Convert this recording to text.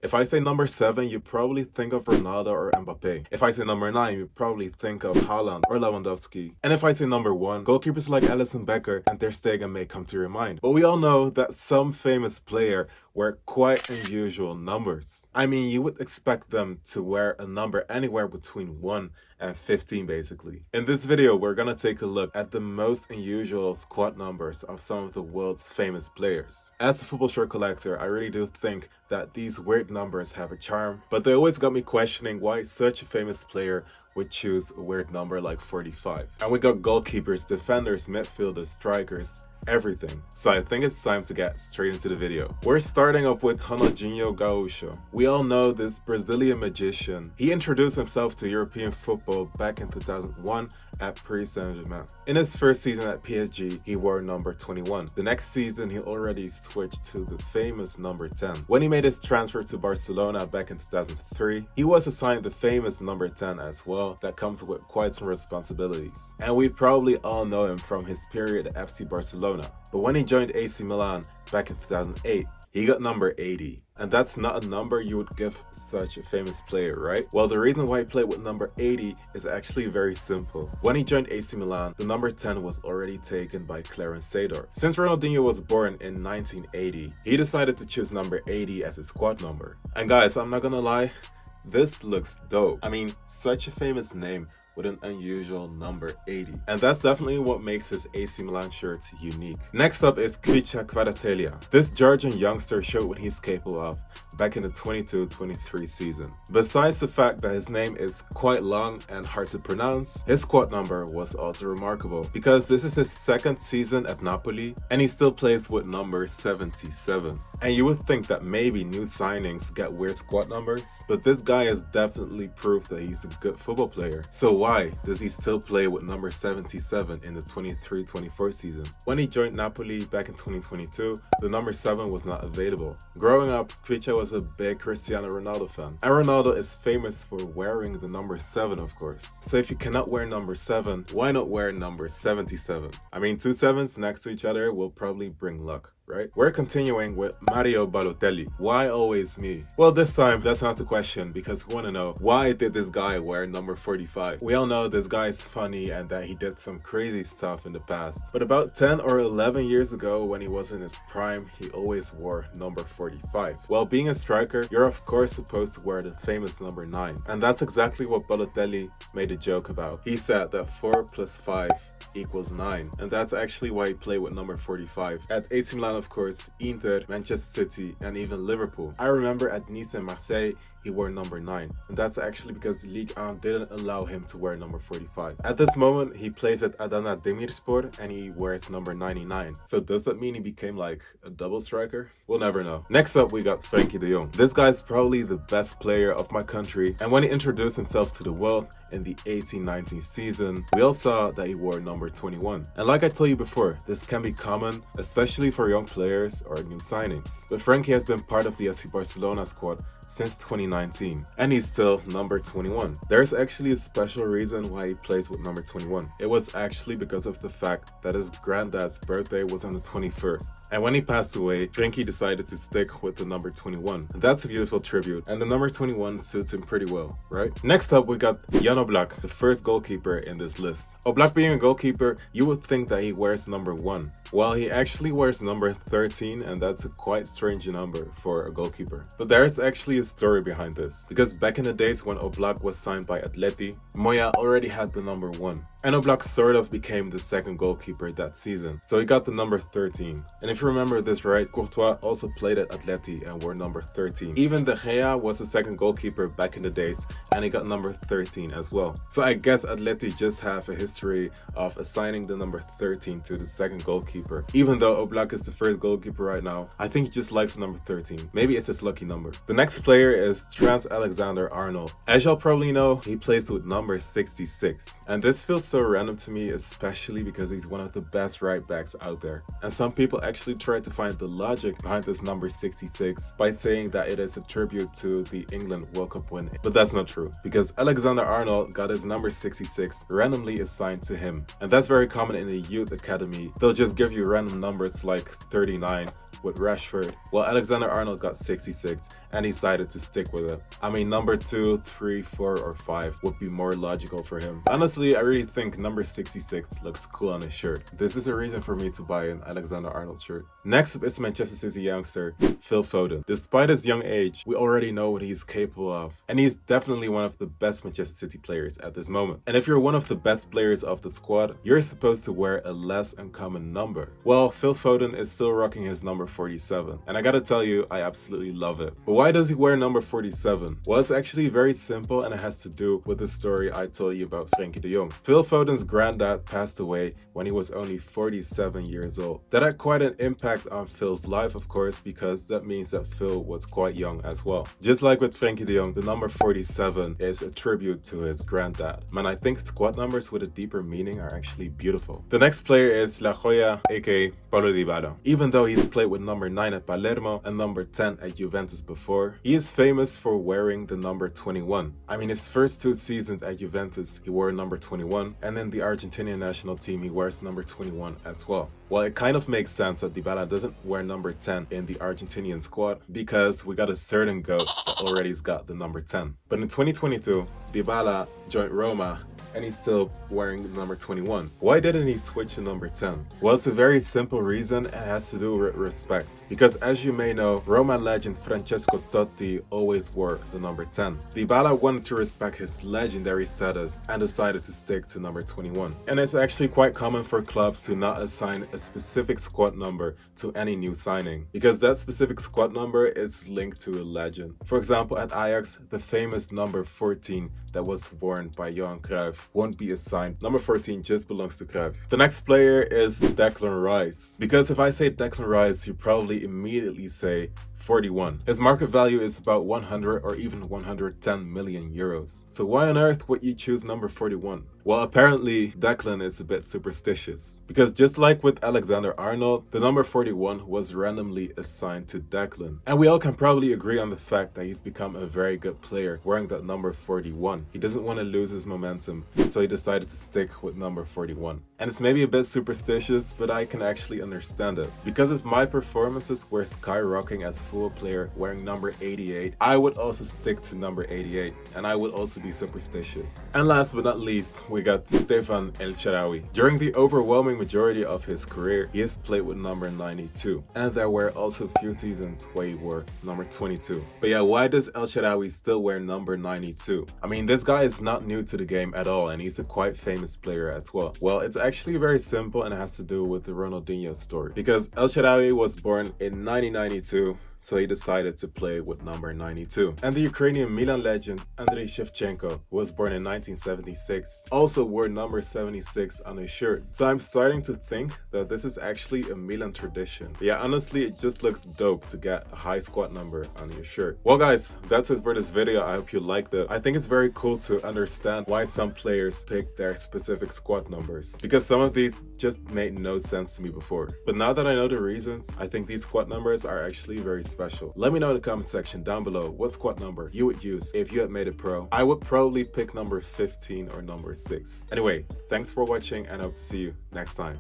If I say number 7, you probably think of Ronaldo or Mbappe. If I say number 9, you probably think of Haaland or Lewandowski. And if I say number 1, goalkeepers like Alisson Becker and Ter Stegen may come to your mind. But we all know that some famous player wear quite unusual numbers. I mean, you would expect them to wear a number anywhere between 1 and 15 basically. In this video, we're gonna take a look at the most unusual squad numbers of some of the world's famous players. As a football shirt collector, I really do think that these weird numbers have a charm, but they always got me questioning why such a famous player would choose a weird number like 45. And we got goalkeepers, defenders, midfielders, strikers, everything. So I think it's time to get straight into the video. We're starting off with Ronaldinho Gaúcho. We all know this Brazilian magician. He introduced himself to European football back in 2001 at Paris Saint-Germain. In his first season at PSG, he wore number 21. The next season, he already switched to the famous number 10. When he made his transfer to Barcelona back in 2003, he was assigned the famous number 10 as well. That comes with quite some responsibilities. And we probably all know him from his period at FC Barcelona. But when he joined AC Milan back in 2008, he got number 80. And that's not a number you would give such a famous player, right? Well, the reason why he played with number 80 is actually very simple. When he joined AC Milan, the number 10 was already taken by Clarence Seedorf. Since Ronaldinho was born in 1980, he decided to choose number 80 as his squad number. And guys, I'm not gonna lie, this looks dope. I mean, such a famous name with an unusual number 80. And that's definitely what makes his AC Milan shirts unique. Next up is Kyche. This Georgian youngster showed what he's capable of back in the 22-23 season. Besides the fact that his name is quite long and hard to pronounce, his squad number was also remarkable because this is his second season at Napoli and he still plays with number 77. And you would think that maybe new signings get weird squad numbers, but this guy has definitely proved that he's a good football player. So why does he still play with number 77 in the 23-24 season? When he joined Napoli back in 2022, the number 7 was not available. Growing up, Kyche was a big Cristiano Ronaldo fan. And Ronaldo is famous for wearing the number 7, of course. So if you cannot wear number 7, why not wear number 77? I mean, two sevens next to each other will probably bring luck, right? We're continuing with Mario Balotelli. Why always me? Well, this time that's not the question because we want to know, why did this guy wear number 45? We all know this guy's funny and that he did some crazy stuff in the past. But about 10 or 11 years ago when he was in his prime, he always wore number 45. Well, being a striker, you're of course supposed to wear the famous number 9. And that's exactly what Balotelli made a joke about. He said that 4 plus 5 equals 9, and that's actually why he played with number 45 at AC Milan, of course, Inter, Manchester City, and even Liverpool. I remember at Nice and Marseille he wore number 9, and that's actually because Ligue 1 didn't allow him to wear number 45. At this moment he plays at Adana Demirspor and he wears number 99. So does that mean he became like a double striker? We'll never know. Next up we got Frenkie de Jong. This guy's probably the best player of my country, and when he introduced himself to the world in the 18-19 season, we all saw that he wore number 21. And like I told you before, this can be common, especially for young players or new signings. But Frenkie has been part of the FC Barcelona squad since 2019, and he's still number 21. There's actually a special reason why he plays with number 21. It was actually because of the fact that his granddad's birthday was on the 21st. And when he passed away, Frenkie decided to stick with the number 21. And that's a beautiful tribute, and the number 21 suits him pretty well, right? Next up, we got Jan Oblak, the first goalkeeper in this list. Oblak being a goalkeeper, you would think that he wears number 1. Well, he actually wears number 13, and that's a quite strange number for a goalkeeper. But there's actually a story behind this, because back in the days when Oblak was signed by Atleti, Moya already had the number 1. And Oblak sort of became the second goalkeeper that season, so he got the number 13. And if you remember this right, Courtois also played at Atleti and wore number 13. Even De Gea was the second goalkeeper back in the days, and he got number 13 as well. So I guess Atleti just have a history of assigning the number 13 to the second goalkeeper. Even though Oblak is the first goalkeeper right now, I think he just likes the number 13. Maybe it's his lucky number. The next player is Trent Alexander-Arnold. As y'all probably know, he plays with number 66. And this feels so random to me, especially because he's one of the best right backs out there. And some people actually try to find the logic behind this number 66 by saying that it is a tribute to the England World Cup win. But that's not true, because Alexander-Arnold got his number 66 randomly assigned to him. And that's very common in the youth academy. They'll just give you random numbers like 39 with Rashford. Well, Alexander-Arnold got 66 and he decided to stick with it. I mean, number 2, 3, 4, or 5 would be more logical for him. Honestly, I really think number 66 looks cool on his shirt. This is a reason for me to buy an Alexander-Arnold shirt. Next up is Manchester City youngster Phil Foden. Despite his young age, we already know what he's capable of, and he's definitely one of the best Manchester City players at this moment. And if you're one of the best players of the squad, you're supposed to wear a less uncommon number. Well, Phil Foden is still rocking his number 47, and I gotta tell you, I absolutely love it. But why does he wear number 47? Well, it's actually very simple, and it has to do with the story I told you about Frenkie de Jong. Phil Foden's granddad passed away when he was only 47 years old. That had quite an impact on Phil's life, of course, because that means that Phil was quite young as well. Just like with Frenkie de Jong, the number 47 is a tribute to his granddad. Man, I think squad numbers with a deeper meaning are actually beautiful. The next player is La Joya, aka Paulo Dybala. Even though he's played with number 9 at Palermo and number 10 at Juventus before, he is famous for wearing the number 21. I mean, his first 2 seasons at Juventus, he wore number 21, and in the Argentinian national team, he wears number 21 as well. Well, it kind of makes sense that Dybala doesn't wear number 10 in the Argentinian squad because we got a certain GOAT that already's got the number 10. But in 2022, Dybala joined Roma and he's still wearing the number 21. Why didn't he switch to number 10? Well, it's a very simple reason and it has to do with respect. Because as you may know, Roma legend Francesco Totti always wore the number 10. Dybala wanted to respect his legendary status and decided to stick to number 21. And it's actually quite common for clubs to not assign a specific squad number to any new signing, because that specific squad number is linked to a legend. For example, at Ajax, the famous number 14 that was worn by Johan Cruyff won't be assigned. Number 14 just belongs to Cruyff. The next player is Declan Rice, because if I say Declan Rice, you probably immediately say 41. His market value is about 100 or even 110 million euros. So why on earth would you choose number 41? Well, apparently Declan is a bit superstitious, because just like with Alexander-Arnold, the number 41 was randomly assigned to Declan. And we all can probably agree on the fact that he's become a very good player wearing that number 41. He doesn't want to lose his momentum, so he decided to stick with number 41. And it's maybe a bit superstitious, but I can actually understand it. Because if my performances were skyrocketing as a football player wearing number 88, I would also stick to number 88, and I would also be superstitious. And last but not least, we got Stefan Elchewi. During the overwhelming majority of his career, he has played with number 92, and there were also a few seasons where he wore number 22. But yeah, why does Elchewi still wear number 92? I mean, this guy is not new to the game at all, and he's a quite famous player as well. Well, it's actually very simple and it has to do with the Ronaldinho story, because Elchewi was born in 1992, so he decided to play with number 92. And the Ukrainian Milan legend Andriy Shevchenko was born in 1976, also wore number 76 on his shirt. So I'm starting to think that this is actually a Milan tradition. But yeah, honestly, it just looks dope to get a high squad number on your shirt. Well guys, that's it for this video. I hope you liked it. I think it's very cool to understand why some players pick their specific squad numbers, because some of these just made no sense to me before. But now that I know the reasons, I think these squad numbers are actually very special. Let me know in the comment section down below what squad number you would use if you had made it pro. I would probably pick number 15 or number 6. Anyway, thanks for watching and I hope to see you next time.